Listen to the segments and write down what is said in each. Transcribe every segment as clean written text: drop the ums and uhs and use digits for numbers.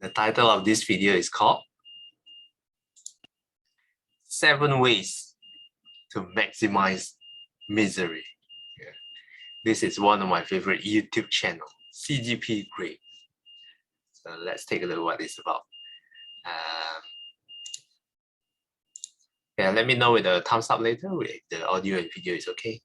The title of this video is called 7 Ways to Maximize Misery. Yeah. This is one of my favorite YouTube channels, CGPGrey. So let's take a look at what it's about. Yeah, let me know with a thumbs up later if the audio and video is okay.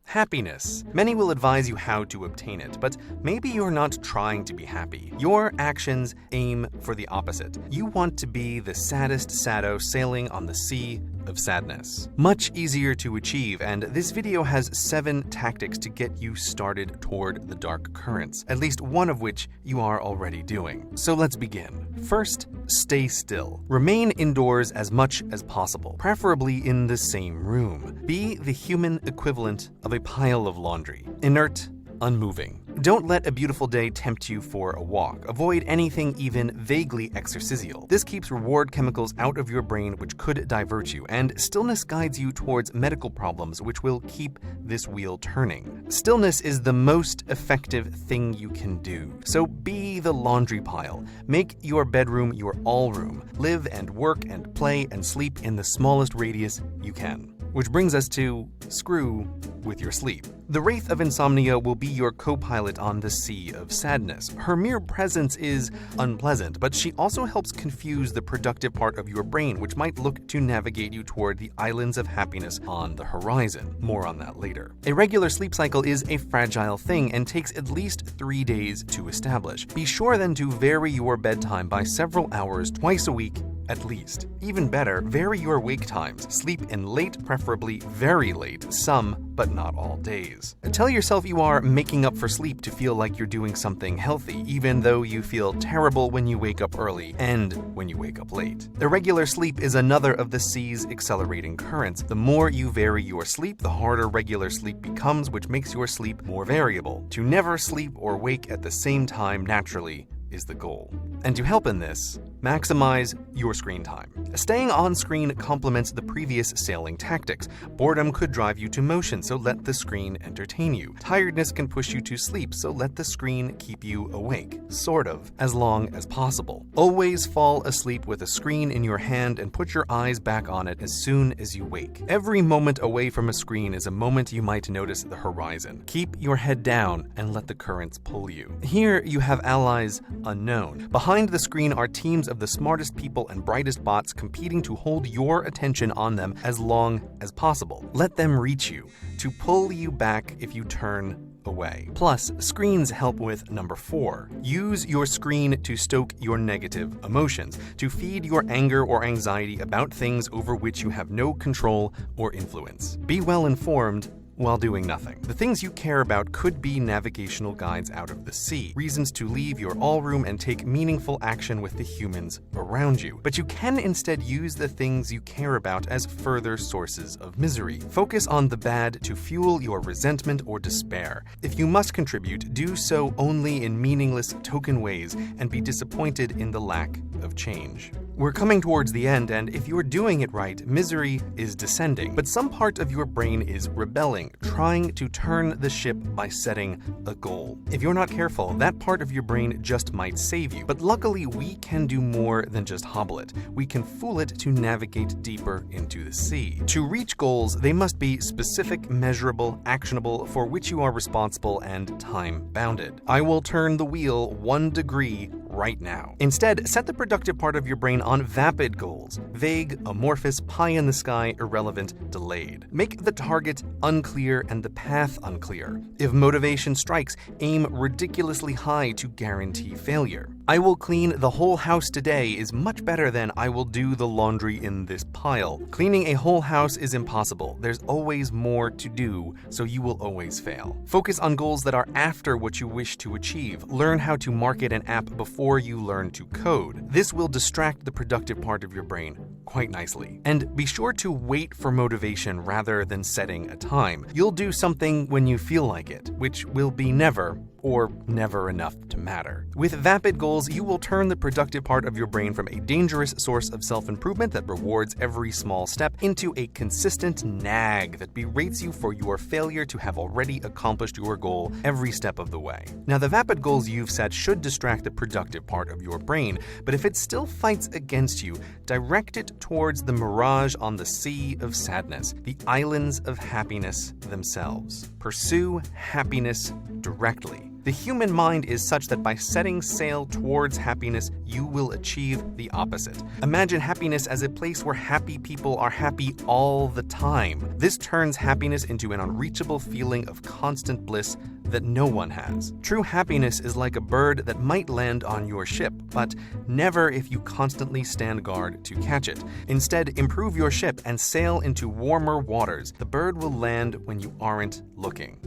Happiness. Many will advise you how to obtain it, but maybe you're not trying to be happy. Your actions aim for the opposite. You want to be the saddest sado sailing on the sea of sadness. Much easier to achieve, and this video has 7 tactics to get you started toward the dark currents, at least one of which you are already doing. So let's begin. First, stay still. Remain indoors as much as possible, preferably in the same room. Be the human equivalent of a pile of laundry, inert, unmoving. Don't let a beautiful day tempt you for a walk. Avoid anything even vaguely exercisial. This keeps reward chemicals out of your brain, which could divert you, and stillness guides you towards medical problems, which will keep this wheel turning. Stillness is the most effective thing you can do. So be the laundry pile. Make your bedroom your all room. Live and work and play and sleep in the smallest radius you can. Which brings us to screw with your sleep. The Wraith of Insomnia will be your co-pilot on the sea of sadness. Her mere presence is unpleasant, but she also helps confuse the productive part of your brain, which might look to navigate you toward the islands of happiness on the horizon. More on that later. A regular sleep cycle is a fragile thing and takes at least 3 days to establish. Be sure then to vary your bedtime by several hours twice a week at least. Even better, vary your wake times. Sleep in late, preferably very late, some but not all days. Tell yourself you are making up for sleep to feel like you're doing something healthy, even though you feel terrible when you wake up early and when you wake up late. Irregular sleep is another of the sea's accelerating currents. The more you vary your sleep, the harder regular sleep becomes, which makes your sleep more variable. To never sleep or wake at the same time naturally is the goal. And to help in this, maximize your screen time. Staying on screen complements the previous sailing tactics. Boredom could drive you to motion, so let the screen entertain you. Tiredness can push you to sleep, so let the screen keep you awake, sort of, as long as possible. Always fall asleep with a screen in your hand and put your eyes back on it as soon as you wake. Every moment away from a screen is a moment you might notice the horizon. Keep your head down and let the currents pull you. Here you have allies unknown. Behind the screen are teams of the smartest people and brightest bots competing to hold your attention on them as long as possible. Let them reach you, to pull you back if you turn away. Plus, screens help with number 4. Use your screen to stoke your negative emotions, to feed your anger or anxiety about things over which you have no control or influence. Be well informed while doing nothing. The things you care about could be navigational guides out of the sea, reasons to leave your all room and take meaningful action with the humans around you. But you can instead use the things you care about as further sources of misery. Focus on the bad to fuel your resentment or despair. If you must contribute, do so only in meaningless token ways and be disappointed in the lack of change. We're coming towards the end, and if you're doing it right, misery is descending, but some part of your brain is rebelling, trying to turn the ship by setting a goal. If you're not careful, that part of your brain just might save you, but luckily we can do more than just hobble it. We can fool it to navigate deeper into the sea. To reach goals, they must be specific, measurable, actionable, for which you are responsible and time-bounded. I will turn the wheel 1 degree right now. Instead, set the productive part of your brain on vapid goals. Vague, amorphous, pie in the sky, irrelevant, delayed. Make the target unclear and the path unclear. If motivation strikes, aim ridiculously high to guarantee failure. I will clean the whole house today is much better than I will do the laundry in this pile. Cleaning a whole house is impossible. There's always more to do, so you will always fail. Focus on goals that are after what you wish to achieve. Learn how to market an app before you learn to code. This will distract the productive part of your brain quite nicely. And be sure to wait for motivation rather than setting a time. You'll do something when you feel like it, which will be never or never enough to matter. With vapid goals, you will turn the productive part of your brain from a dangerous source of self-improvement that rewards every small step into a consistent nag that berates you for your failure to have already accomplished your goal every step of the way. Now, the vapid goals you've set should distract the productive part of your brain, but if it still fights against you, direct it towards the mirage on the sea of sadness, the islands of happiness themselves. Pursue happiness directly. The human mind is such that by setting sail towards happiness, you will achieve the opposite. Imagine happiness as a place where happy people are happy all the time. This turns happiness into an unreachable feeling of constant bliss that no one has. True happiness is like a bird that might land on your ship, but never if you constantly stand guard to catch it. Instead, improve your ship and sail into warmer waters. The bird will land when you aren't looking.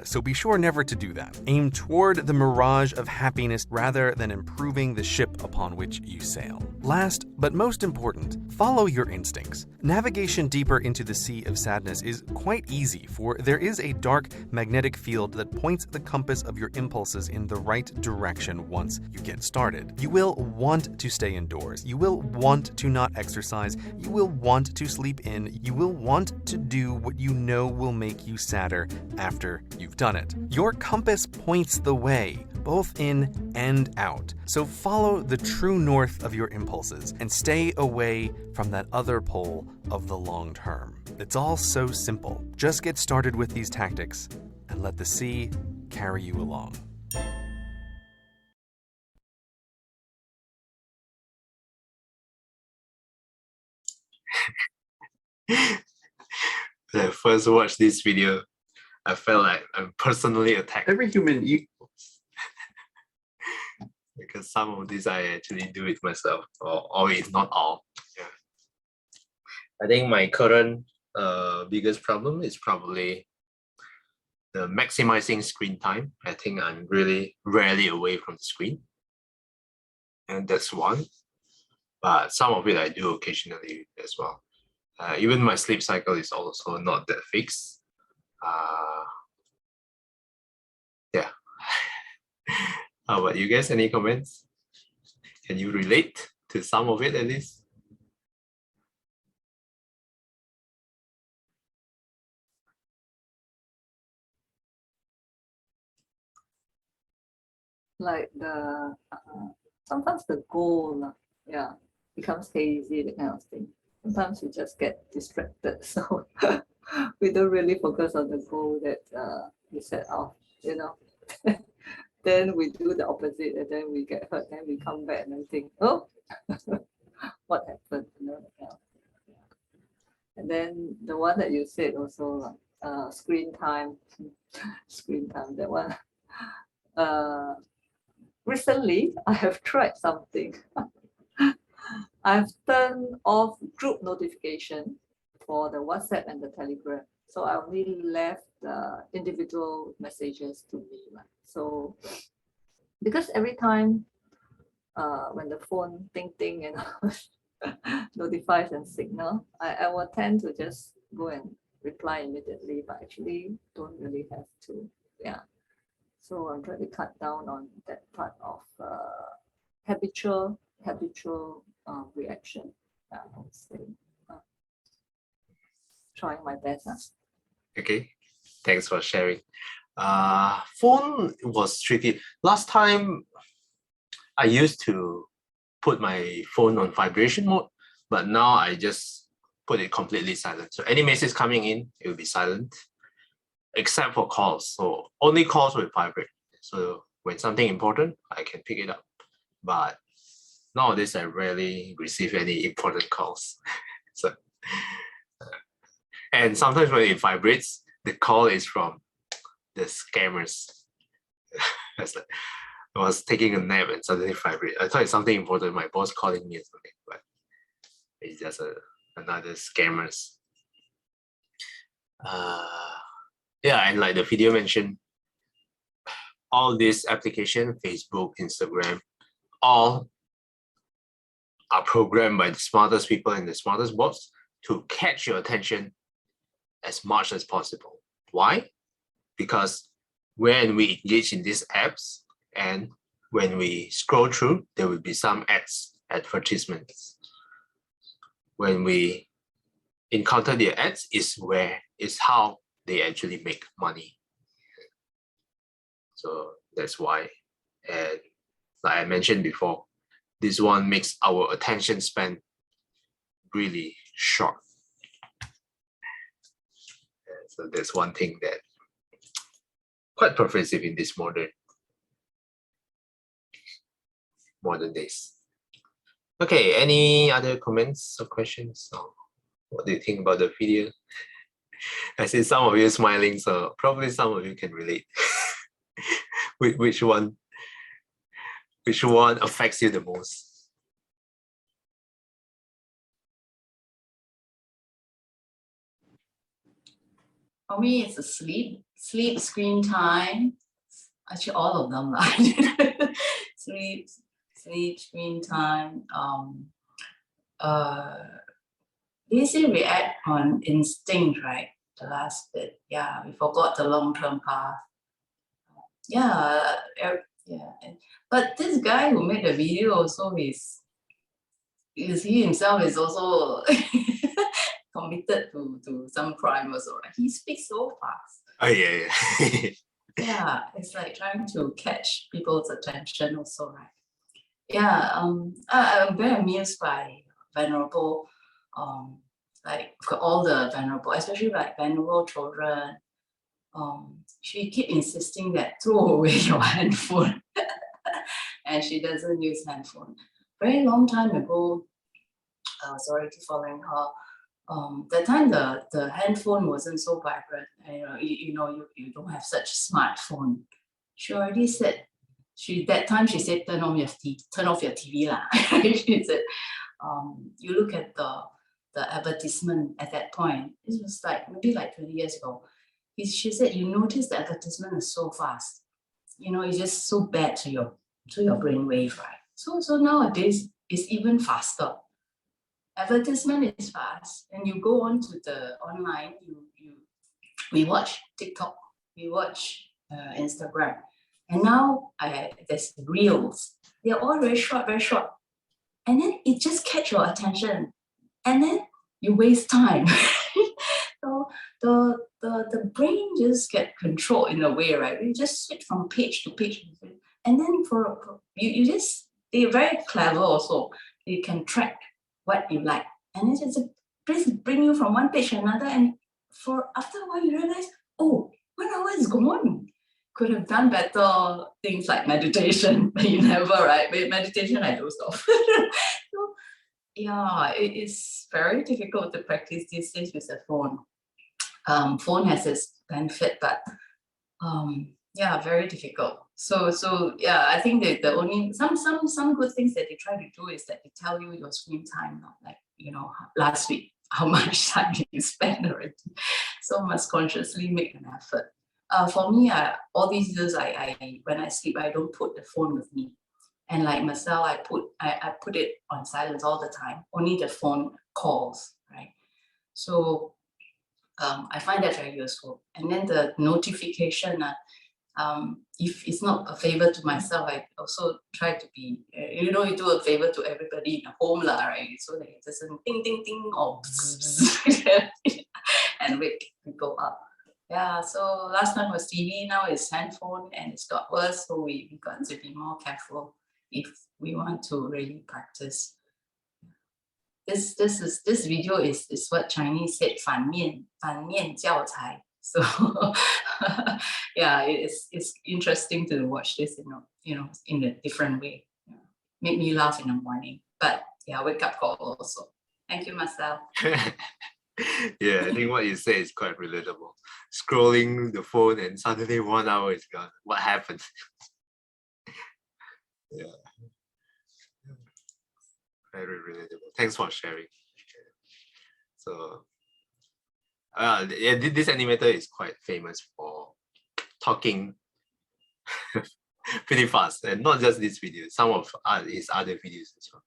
So be sure never to do that. Aim toward the mirage of happiness rather than improving the ship upon which you sail. Last, but most important, follow your instincts. Navigation deeper into the sea of sadness is quite easy, for there is a dark magnetic field that points the compass of your impulses in the right direction once you get started. You will want to stay indoors. You will want to not exercise. You will want to sleep in. You will want to do what you know will make you sadder after you've done it. Your compass points the way, both in and out. So follow the true north of your impulses and stay away from that other pole of the long term. It's all so simple. Just get started with these tactics and let the sea carry you along. When I first watched this video, I felt like I'm personally attacked. Every human equals. Because some of these I actually do it myself, or if not all. Yeah. I think my current biggest problem is probably the maximizing screen time. I think I'm really rarely away from the screen. And that's one. But some of it I do occasionally as well. Even my sleep cycle is also not that fixed. Yeah. How about you guys? Any comments? Can you relate to some of it at least? Like sometimes the goal, yeah, becomes hazy, that kind of thing. Sometimes we just get distracted, so we don't really focus on the goal that we set off, you know. Then we do the opposite, and then we get hurt. Then we come back and then think, oh, what happened? You know, that kind of thing. Yeah. And then the one that you said also, like screen time, screen time. That one. Recently, I have tried something. I've turned off group notification for the WhatsApp and the Telegram. So I only left individual messages to me. So because every time when the phone ting ting and notifies and signal, I will tend to just go and reply immediately, but actually don't really have to. Yeah. So I'm trying to cut down on that part of habitual reaction. I would say. Trying my best. Okay, thanks for sharing. Phone was tricky. Last time, I used to put my phone on vibration mode, but now I just put it completely silent. So any message coming in, it will be silent, except for calls. So only calls will vibrate. So when something important, I can pick it up. But nowadays, I rarely receive any important calls. So, and sometimes when it vibrates, the call is from the scammers. I was taking a nap and suddenly vibrate. I thought it's something important. My boss calling me or something, but it's just another scammers. Yeah, and like the video mentioned, all this application, Facebook, Instagram, all are programmed by the smartest people and the smartest bots to catch your attention as much as possible. Why? Because when we engage in these apps and when we scroll through, there will be some ads, advertisements. When we encounter the ads is how they actually make money. So that's why, and like I mentioned before, this one makes our attention span really short. So that's one thing that quite pervasive in this modern days. Okay, any other comments or questions? Or what do you think about the video? I see some of you smiling, so probably some of you can relate. Which one affects you the most? For me, it's a sleep, screen time. Actually, all of them. sleep, screen time. Basically react on instinct, right? The last bit. Yeah, we forgot the long-term path. Yeah, yeah. But this guy who made the video also is he himself is also committed to some crime also, right? He speaks so fast. Oh yeah. Yeah, it's like trying to catch people's attention also, right? Yeah, I'm very amused by venerable, like for all the venerable, especially like venerable children. She keep insisting that throw away your handphone, and she doesn't use handphone. Very long time ago, sorry to following her. That time the handphone wasn't so vibrant, and you don't have such smartphone. She already said that time she said turn off your TV lah. She said you look at the advertisement at that point. It was like maybe like 20 years ago. She said you notice the advertisement is so fast. It's just so bad to your brain wave, right? So nowadays it's even faster. Advertisement is fast, and you go on to the online, we watch TikTok, we watch Instagram, and now there's reels. They're all very short, and then it just catch your attention, and then you waste time. So the brain just get controlled in a way, right? You just switch from page to page, and then for you just they're very clever also. They can track what you like, and it just bring you from one page to another, and for after a while you realize, oh, 1 hour is gone. Could have done better things like meditation, but you never, right? Meditation, I do stuff. So yeah, it is very difficult to practice these days with a phone. Phone has its benefit, but yeah, very difficult. So yeah, I think that the only some good things that they try to do is that they tell you your screen time, like last week how much time you spent already. So must consciously make an effort. For me, all these years, I when I sleep, I don't put the phone with me. And like Marcel, I put it on silence all the time. Only the phone calls, right? So I find that very useful. And then the notification, if it's not a favor to myself, I also try to be, you do a favor to everybody in the home, right? So that it doesn't ding, ding, ding, or and wake people up. Yeah, so last time was TV, now it's handphone, and it's got worse. So we got to be more careful if we want to really practice. This video is what Chinese said, 反面教材. So yeah, it's interesting to watch this, in a different way. Make me laugh in the morning, but yeah, wake up call also. Thank you, Marcel. Yeah, I think what you say is quite relatable. Scrolling the phone and suddenly 1 hour is gone. What happened? Yeah. Very relatable. Thanks for sharing. So, yeah, this animator is quite famous for talking pretty fast, and not just this video, some of his other videos as well.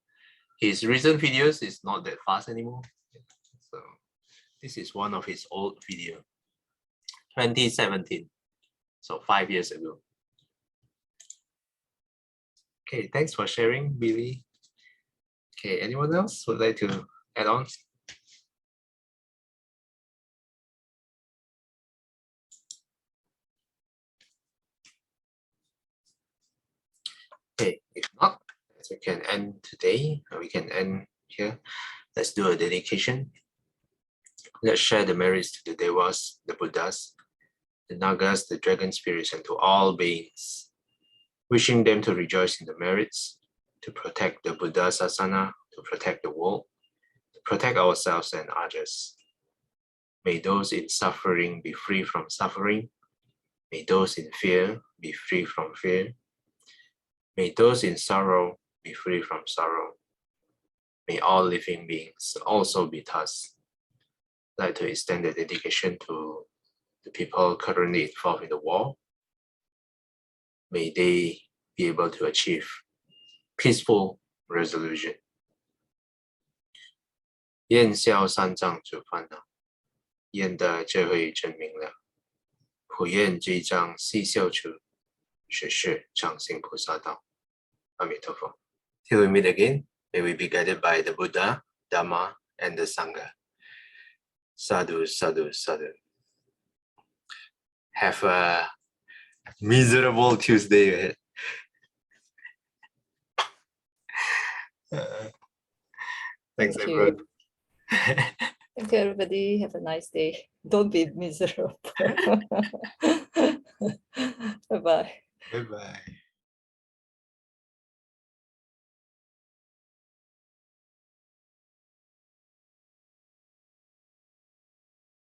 his recent videos is not that fast anymore. So this is one of his old video, 2017. So 5 years ago. Okay, thanks for sharing, Billy. Okay, anyone else would like to add on? Okay, if not, we can end today. We can end here. Let's do a dedication. Let's share the merits to the Devas, the Buddhas, the Nagas, the dragon spirits, and to all beings, wishing them to rejoice in the merits, to protect the Buddha Sasana, to protect the world, to protect ourselves and others. May those in suffering be free from suffering. May those in fear be free from fear. May those in sorrow be free from sorrow. May all living beings also be thus. I'd like to extend the dedication to the people currently involved in the war. May they be able to achieve peaceful resolution. 燕消三障诸烦恼，燕的智慧证明了，普愿这张细笑处，实是长行菩萨道。阿弥陀佛。Till we meet again, may we be guided by the Buddha, Dhamma, and the Sangha. Sadhu, sadhu, sadhu. Have a miserable Tuesday ahead. Thanks, Thank everyone. you. Thank you, everybody. Have a nice day. Don't be miserable. Bye-bye. Bye-bye.